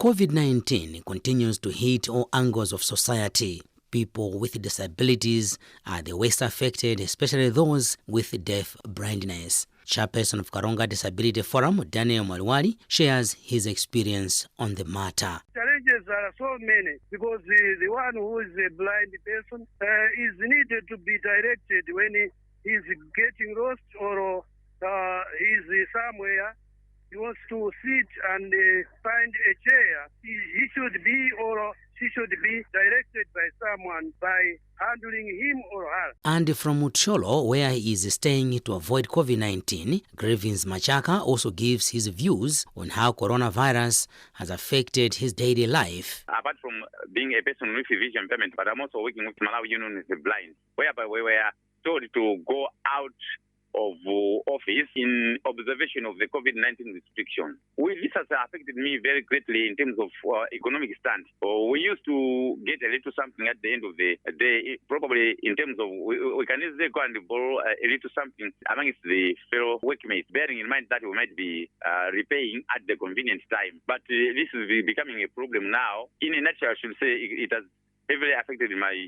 COVID-19 continues to hit all angles of society. People with disabilities are the worst affected, especially those with deaf blindness. Chairperson of Karonga Disability Forum, Daniel Malawi, shares his experience on the matter. Challenges are so many because the one who is a blind person is needed to be directed when he is getting lost or he is somewhere. He wants to sit and find a chair. He should be or she should be directed by someone by handling him or her. And from Utsholo, where he is staying to avoid COVID-19, Grevins Machaka also gives his views on how coronavirus has affected his daily life. Apart from being a person with vision impairment, but I'm also working with Malawi Union of the Blind, whereby we were told to go out of office in observation of the COVID-19 restriction. This has affected me very greatly in terms of economic stand. We used to get a little something at the end of the day, probably in terms of we can easily go and borrow a little something amongst the fellow workmates, bearing in mind that we might be repaying at the convenient time. But this is becoming a problem now. In a nutshell, I should say it has heavily affected my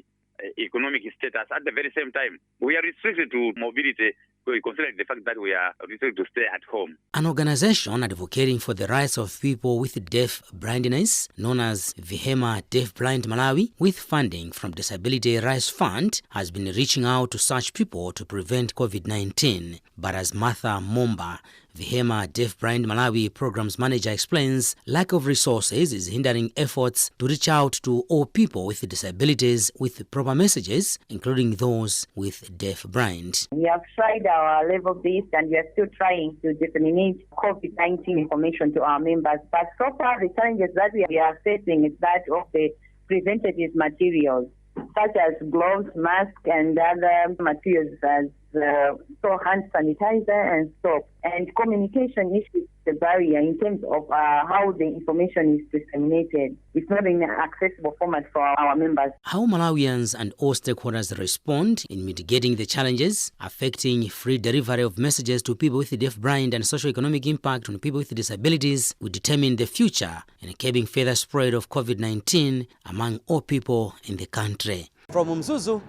economic status. At the very same time, we are restricted to mobility, considering the fact that we are restricted to stay at home. An organization advocating for the rights of people with deaf blindness, known as Vihema Deaf Blind Malawi, with funding from Disability Rights Fund, has been reaching out to such people to prevent COVID-19. But as Martha Momba, Vihema Deaf Blind Malawi Programs Manager, explains, lack of resources is hindering efforts to reach out to all people with disabilities with proper messages, including those with deaf blind. We have tried our level best and we are still trying to disseminate COVID-19 information to our members. But so far the challenges that we are facing is that of the preventative materials, such as gloves, masks, and other materials as hand sanitizer and soap. And communication is the barrier in terms of how the information is disseminated. It's not in an accessible format for our members. How Malawians and all stakeholders respond in mitigating the challenges affecting free delivery of messages to people with deaf blind and socio-economic impact on people with disabilities will determine the future in curbing further spread of COVID-19 among all people in the country. From Mzuzu,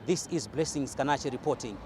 this is Blessings Kanache reporting.